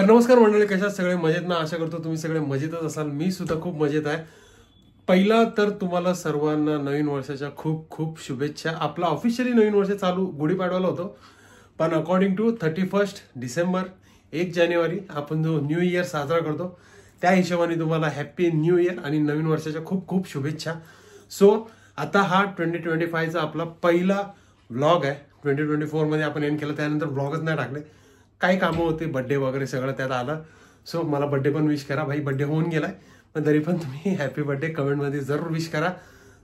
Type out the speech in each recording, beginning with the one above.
तर नमस्कार मंडळी, कशा सगळे मजेत ना? आशा करतो तुम्ही सगळे मजेतच असाल. मी सुद्धा खूप मजेत आहे. पहिला तर तुम्हाला सर्वांना नवीन वर्षाच्या खूप खूप शुभेच्छा. आपला ऑफिशियली नवीन वर्ष चालू गुढीपाडवाला होतो, पण अकॉर्डिंग टू 31 डिसेंबर 1 जानेवारी आपण जो न्यू इयर साजरा करतो, त्या हिशोबाने तुम्हाला हॅप्पी न्यू इयर आणि नवीन वर्षाच्या खूप खूप शुभेच्छा. सो आता हा 2025चा आपला पहिला व्लॉग आहे. 2024 मध्ये आपण एंड केलं, त्यानंतर व्लॉगच नाही टाकले. काही कामं होते, बड्डे वगैरे सगळं त्यात आलं. सो मला बड्डे पण विश करा. भाई बड्डे होऊन गेलाय, पण तरी पण तुम्ही हॅपी बड्डे कमेंटमध्ये जरूर विश करा.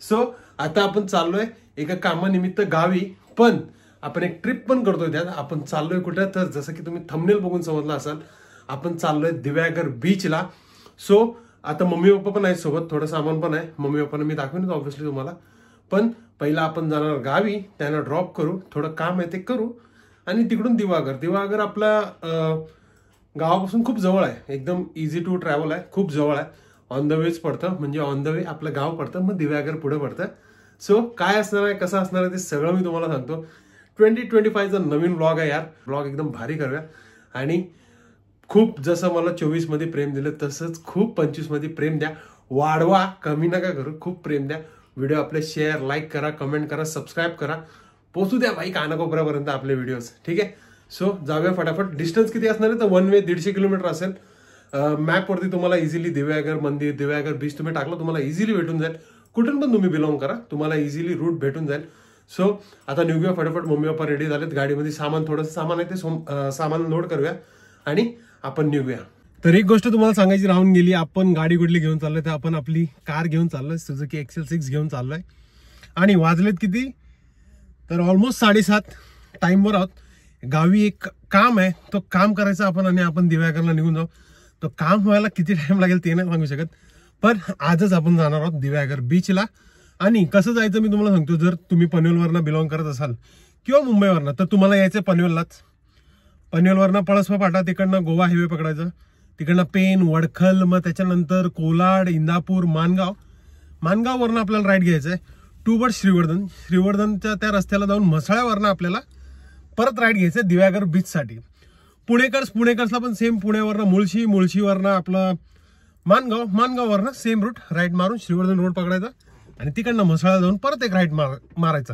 सो आता आपण चाललोय एका कामानिमित्त गावी, पण आपण एक ट्रिप पण करतोय. त्यात आपण चाललोय कुठं, तर जसं की तुम्ही थंबनेल बघून समजलं असाल, आपण चाललोय दिव्यागर बीचला. सो आता मम्मी पप्पा पण आहेत सोबत, थोडं सामान पण आहे. मम्मी पप्पांना मी दाखवेन ऑब्व्हियसली तुम्हाला, पण पहिला आपण जाणार गावी, त्यांना ड्रॉप करू, थोडं काम आहे ते करू, आणि तिकडून दिवागर आपला गावापासून खूप जवळ आहे. एकदम इझी टू ट्रॅव्हल आहे, खूप जवळ आहे. ऑन द वेच पडतं, म्हणजे ऑन द वे आपलं गाव पडतं, मग दिव्यागर पुढे पडतं. सो काय असणार आहे, कसं असणार आहे, ते सगळं मी तुम्हाला सांगतो. 2025चा नवीन व्लॉग आहे यार. व्लॉग एकदम भारी करूया, आणि खूप जसं मला 24 मध्ये प्रेम दिलं, तसंच खूप 25 मध्ये प्रेम द्या. वाढवा, कमी नका करू, खूप प्रेम द्या. व्हिडिओ आपले शेअर, लाईक करा, कमेंट करा, सबस्क्राईब करा. पोचू द्या भाई कानाकोपऱ्यापर्यंत आपले व्हिडिओज. ठीक आहे, सो जाऊया फटाफट. डिस्टन्स किती असणार आहे, तर 1 वे 150 किलोमीटर असेल. मॅपवरती तुम्हाला इझिली दिव्यागर मंदिर, दिव्यागर बीच तुम्ही टाकलं, तुम्हाला इझिली भेटून जाईल. कुठून पण तुम्ही बिलॉंग करा, तुम्हाला इझिली रूट भेटून जाईल. सो आता निघूया फटाफट. मम्मी पप्पा रेडी झालेत, गाडीमध्ये सामान, थोडंसं सामान आहे ते सामान लोड करूया आणि आपण निघूया. तर एक गोष्ट तुम्हाला सांगायची राहून गेली, आपण गाडी कुठली घेऊन चाललोय, तर आपण आपली कार घेऊन चाललोय, सुझुकी XL6 घेऊन चाललोय. आणि वाजलेत किती, तर ऑलमोस्ट 7:30 टाइमवर आहोत. गावी एक काम आहे, तो काम करायचं आपण, आणि आपण दिव्यागरला निघून जाऊ. तो काम व्हायला किती टाइम लागेल ते नाही सांगू शकत, पण आजच आपण जाणार आहोत दिव्यागर बीचला. आणि कसं जायचं मी तुम्हाला सांगतो. जर तुम्ही पनवेलवरनं बिलॉंग करत असाल किंवा मुंबईवरनं, तर तुम्हाला यायचं पनवेललाच. पनवेलवरनं पळसपा फाटा, तिकडनं गोवा हायवे पकडायचं, तिकडनं पेन, वडखल, मग त्याच्यानंतर कोलाड, इंदापूर, मानगाववरनं आपल्याला राईड घ्यायचं आहे टूवर्ड श्रीवर्धनच्या त्या रस्त्याला जाऊन म्हसळ्यावरनं आपल्याला परत राईड घ्यायचं दिव्यागर बीचसाठी. पुणेकर्सला पण सेम, पुण्यावरनं मुळशीवरनं आपलं मानगाववरनं सेम रूट राईड मारून श्रीवर्धन रोड पकडायचा, आणि तिकडनं म्हसळ्याला जाऊन परत एक राईड मारायचा.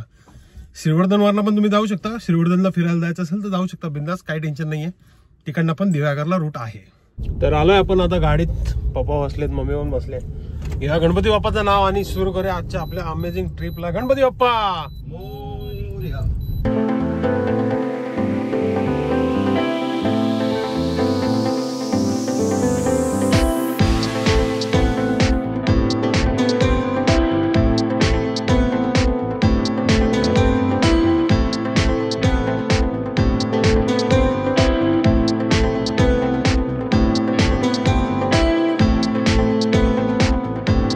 श्रीवर्धनवरनं पण तुम्ही जाऊ शकता. श्रीवर्धनला फिरायला जायचं असेल तर जाऊ शकता बिंदास, काही टेन्शन नाहीये. तिकडनं पण दिव्यागरला रूट आहे. तर आलोय आपण आता गाडीत. पप्पा बसलेत, मम्मी पण बसले. या गणपती बाप्पाचं नाव आणि सुरू करूया आजच्या आपल्या अमेझिंग ट्रिपला. गणपती बाप्पा मोरया.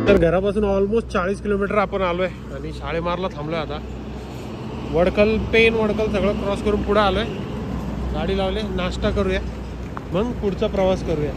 तर घरापासून ऑलमोस्ट 40 किलोमीटर आपण आलोय, आणि शाळेमारला थांबलोय आता. वडखल सगळं क्रॉस करून पुढे आलोय. गाडी लावले, नाश्ता करूया, मग पुढचा प्रवास करूया.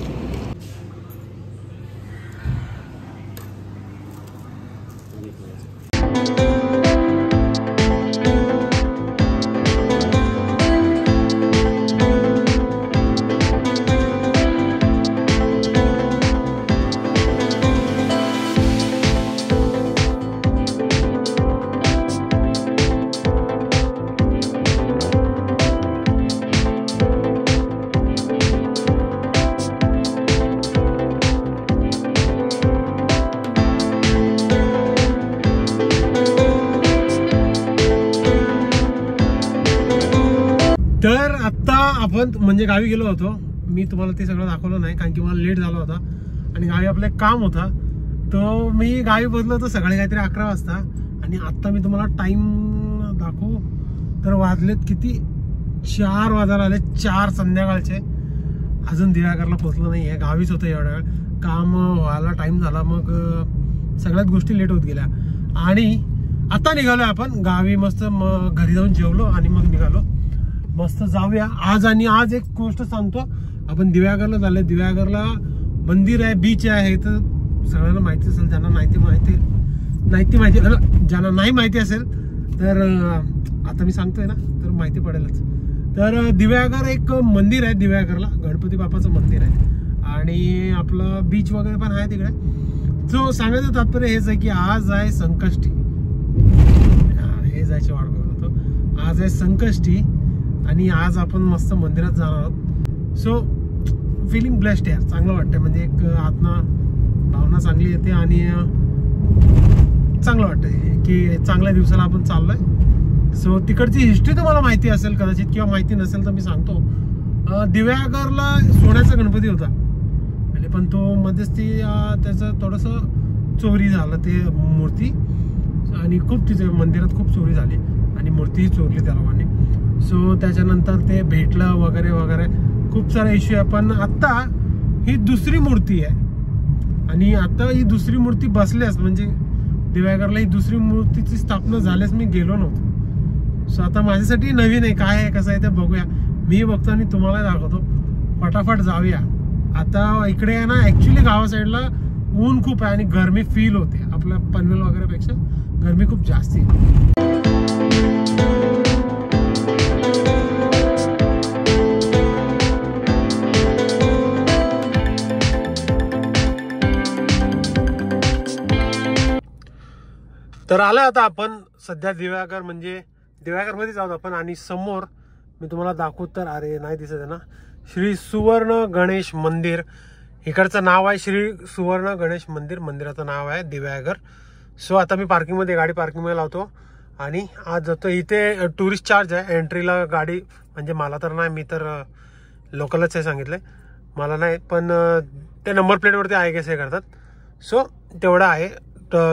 तर आता आपण म्हणजे गावी गेलो होतो. मी तुम्हाला ते सगळं दाखवलं नाही, कारण की मला लेट झाला होता, आणि गावी आपलं एक काम होता. तो मी गावी बदलो होतो सकाळी काहीतरी 11 वाजता, आणि आता मी तुम्हाला टाइम दाखवू तर वाजलेत किती, 4 वाजायला आले, 4 संध्याकाळचे. अजून दिव्यागरला पोहोचलो नाही आहे, गावीच होतं एवढा वेळ. काम व्हायला टाइम झाला, मग सगळ्याच गोष्टी लेट होत गेल्या. आणि आता निघालो आपण गावी. मस्त घरी जाऊन जेवलो आणि मग निघालो. मस्त जाऊया आज. आणि आज एक गोष्ट सांगतो, आपण दिव्यागरला झाले. दिव्यागरला मंदिर आहे, बीच आहे, तर सगळ्यांना माहिती असेल. ज्यांना ज्यांना नाही माहिती असेल तर आता मी सांगतोय ना, तर माहिती पडेलच. तर दिव्यागर एक मंदिर आहे, दिव्यागरला गणपती बाप्पाचं मंदिर आहे आणि आपलं बीच वगैरे पण आहे तिकडे. जो सांगायचं तात्पर्य हेच आहे की आज आहे संकष्टी, हे जायची वाट बघत होतो. आज आहे संकष्टी आणि आज आपण मस्त मंदिरात जाणार आहोत. सो फिलिंग ब्लेस्ड यार, चांगलं वाटतंय. म्हणजे एक आत्मा भावना चांगली येते आणि चांगलं वाटतंय की चांगल्या दिवसाला आपण चाललोय. सो तिकडची हिस्ट्री तुम्हाला माहिती असेल कदाचित किंवा माहिती नसेल तर मी सांगतो. दिव्यागरला सोन्याचा गणपती होता म्हणजे, पण तो मध्यस्थी त्याचं थोडंसं चोरी झालं ते मूर्ती आणि खूप तिथे मंदिरात खूप चोरी झाली आणि मूर्तीही चोरली त्या लोकांनी. सो त्याच्यानंतर ते भेटलं वगैरे वगैरे खूप सारा इश्यू आहे. पण आत्ता ही दुसरी मूर्ती आहे आणि आता ही दुसरी मूर्ती बसल्यास म्हणजे दिव्यागरला ही दुसरी मूर्तीची स्थापना झाल्यास मी गेलो नव्हतो. सो आता माझ्यासाठी नवीन आहे, काय आहे कसं आहे ते बघूया. मी बघतो आणि तुम्हाला दाखवतो. फटाफट जाऊया. आता इकडे आहे ना ॲक्च्युली गावा साईडला ऊन खूप आहे आणि गरमी फील होते. आपल्या पनवेल वगैरे पेक्षा गरमी खूप जास्ती आहे. तर आलं आता आपण सध्या दिव्यागर म्हणजे दिव्यागरमध्येच आहोत आपण आणि समोर मी तुम्हाला दाखवत तर अरे नाही दिसत आहे ना, श्री सुवर्ण गणेश मंदिर. इकडचं नाव आहे श्री सुवर्ण गणेश मंदिर, मंदिराचं नाव आहे दिव्यागर. सो आता मी पार्किंगमध्ये गाडी पार्किंगमध्ये लावतो आणि आज जातो. इथे टुरिस्ट चार्ज आहे एंट्रीला गाडी, म्हणजे मला तर नाही, मी तर लोकलच आहे सांगितलंय, मला नाही. पण ते नंबर प्लेटवरती आहे गेस हे करतात. सो तेवढं आहे,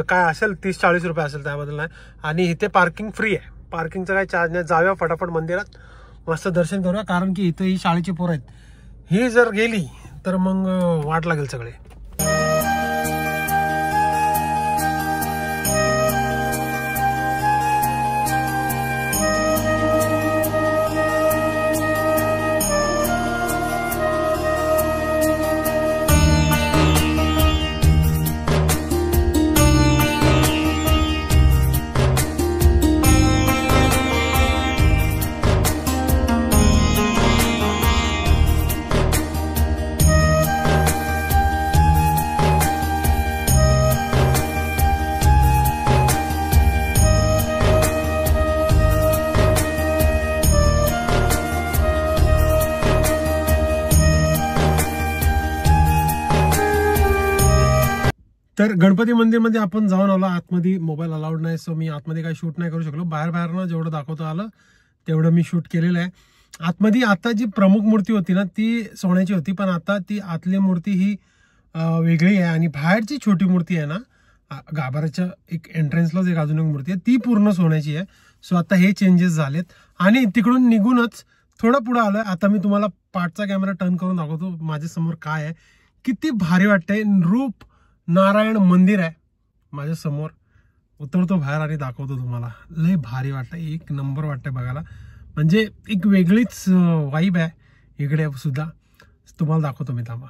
काय असेल 30-40 रुपये असेल, त्याबद्दल नाही. आणि इथे पार्किंग फ्री आहे, पार्किंगचा काही चार्ज नाही. जाऊया फटाफट मंदिरात, मस्त दर्शन करूया. कारण की इथे ही शाळेची पोरं आहेत, ही जर गेली तर मग वाट लागेल सगळे. तर गणपती मंदिरमध्ये आपण जाऊन आलो. आतमध्ये मोबाईल अलाउड नाही, सो मी आतमध्ये काही शूट नाही करू शकलो. बाहेर जेवढं दाखवता आलं तेवढं मी शूट केलेलं आहे. आतमध्ये आता जी प्रमुख मूर्ती होती ना ती सोन्याची होती, पण आता ती आतली मूर्ती ही वेगळी आहे आणि बाहेरची छोटी मूर्ती आहे ना गाभाऱ्याच्या एक एंट्रन्सलाच एक अजून एक मूर्ती आहे, ती पूर्ण सोन्याची आहे. सो आता हे चेंजेस झालेत आणि तिकडून निघूनच थोडं पुढे आलोय. आता मी तुम्हाला पाठचा कॅमेरा टर्न करून दाखवतो माझ्यासमोर काय आहे. किती भारी वाटतंय. रूप नारायण मंदिर आहे माझ्या समोर. उतरतो बाहेर आणि दाखवतो तुम्हाला. लय भारी वाटतं, एक नंबर वाटतंय बघायला. म्हणजे एक वेगळीच वाईब आहे इकडे सुद्धा. तुम्हाला दाखवतो मी, थांबा.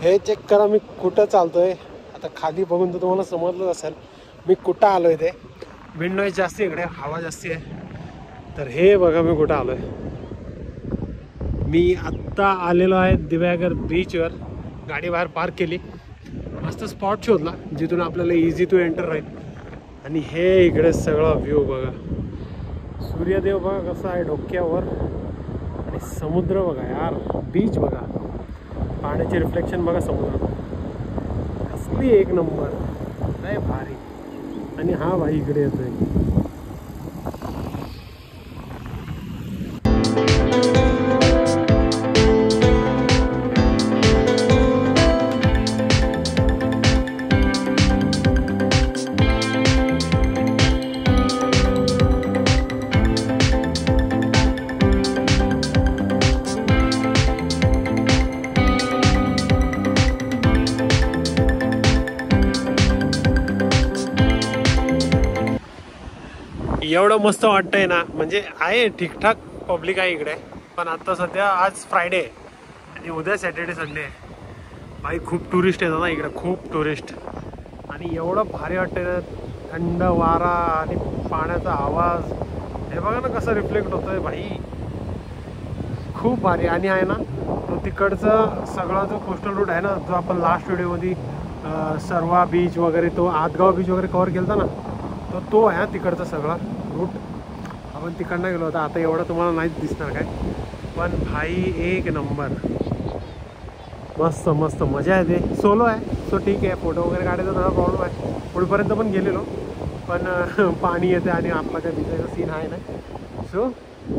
हे चेक करा मी कुठं चालतोय. आता खाली बघून तर तुम्हाला समजलं असेल मी कुठं आलोय. ते विंड नॉईज जास्ती इकडे, हवा जास्ती आहे. तर हे बघा मी कुठं आलोय. मी आत्ता आलेलो आहे दिव्यागर बीचवर. गाडी बाहेर पार्क केली, मस्त स्पॉट शोधला जिथून आपल्याला इझी टू एंटर राहील. आणि हे इकडे सगळा व्ह्यू बघा. सूर्यदेव बघा कसा आहे डोक्यावर आणि समुद्र बघा यार, बीच बघा, पाण्याचे रिफ्लेक्शन बघा समुद्रात, असली एक नंबर, लय भारी. आणि हा भाई इकडे येतोय. एवढं मस्त वाटतंय ना, म्हणजे आहे ठीकठाक पब्लिक आहे इकडे, पण आता सध्या आज फ्रायडे आणि उद्या सॅटर्डे संडे आहे. भाई खूप टुरिस्ट येतात ना इकडे, खूप टुरिस्ट. आणि एवढं भारी वाटतंय ना, थंड वारा आणि पाण्याचा आवाज, हे बघा ना कसं रिफ्लेक्ट होतोय भाई, खूप भारी. आणि आहे ना तो तिकडचा सगळा जो कोस्टल रूट आहे ना, जो आपण लास्ट व्हिडिओमध्ये सरवा बीच वगैरे, तो आदगाव बीच वगैरे कव्हर केला ना, तो आहे तिकडचा सगळा रूट. आपण तिकडनं गेलो होता. आता एवढं तुम्हाला नाहीच दिसणार काय, पण भाई एक नंबर, मस्त मस्त मजा येते. सोलो आहे सो ठीक आहे, फोटो वगैरे काढायचा थोडा प्रॉब्लेम आहे. पुढेपर्यंत पण गेलेलो, पण पाणी येते आणि आपला काय भिजायचा सीन आहे नाही. सो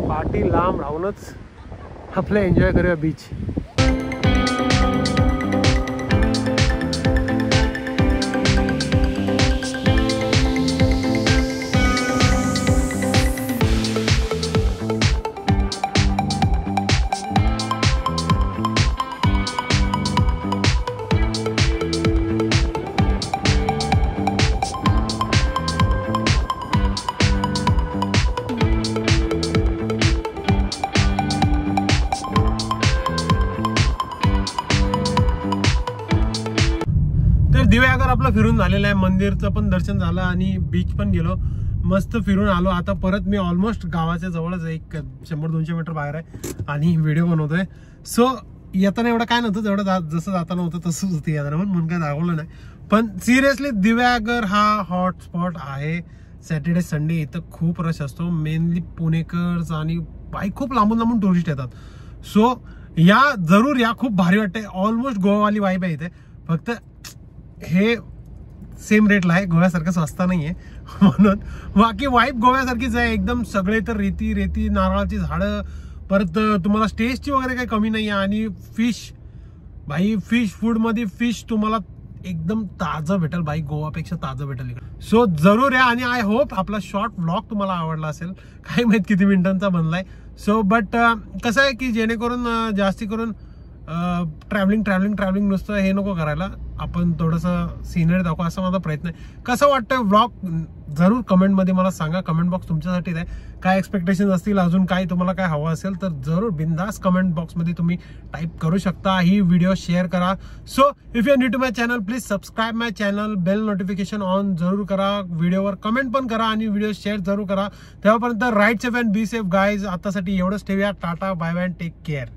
पाठी लांब राहूनच आपलं एन्जॉय करूया बीच. दिव्यागर आपलं फिरून झालेलं आहे. मंदिरचं पण दर्शन झालं आणि बीच पण गेलो, मस्त फिरून आलो. आता परत मी ऑलमोस्ट गावाच्या जवळच एक 100-200 मीटर बाहेर आहे आणि व्हिडिओ बनवतोय. सो येताना एवढं काय नव्हतं, जेवढं जसं जाताना होतं तसंच होतं येताना, म्हणून काय दाखवलं नाही. पण सिरियसली दिव्यागर हा हॉटस्पॉट आहे. सॅटर्डे संडे इथं खूप रश असतो, मेनली पुणेकर्स आणि बाई खूप लांबून लांबून टुरिस्ट येतात. सो या जरूर या, खूप भारी वाटते. ऑलमोस्ट गोवावाली वाईब आहे इथे, फक्त हे सेम रेटला आहे, गोव्यासारखं स्वस्त नाहीये म्हणून. बाकी वाईब गोव्यासारखीच आहे एकदम. सगळे तर रेती नारळाची झाडं, परत तुम्हाला स्टेजची वगैरे काही कमी नाही आहे. आणि फिश भाई, फिश फूड मध्ये फिश तुम्हाला एकदम ताजं भेटेल भाई, गोवापेक्षा ताजं भेटेल इकडे. सो जरूर या. आणि आय होप आपला शॉर्ट व्लॉग तुम्हाला आवडला असेल, काही माहित किती मिनिटांचा बनलाय. सो बट कसं आहे की जेणेकरून जास्ती करून ट्रॅव्हलिंग नुसतं हे नको करायला, आपण थोडंसं सिनरी दाखवा असा माझा प्रयत्न आहे. कसं वाटतं व्लॉग जरूर कमेंटमध्ये मला सांगा. कमेंट बॉक्स तुमच्यासाठीच आहे. काय एक्सपेक्टेशन असतील, अजून काय तुम्हाला काय हवं असेल तर जरूर बिंदास कमेंट बॉक्समध्ये तुम्ही टाईप करू शकता. ही व्हिडिओ शेअर करा. So if you are new to my channel, please subscribe my channel, bell notification on जरूर करा. व्हिडिओवर कमेंट पण करा आणि व्हिडिओ शेअर जरूर करा. तेव्हापर्यंत ride safe and be safe guys. आतासाठी एवढंच ठेवूया. Tata, bye bye, take care.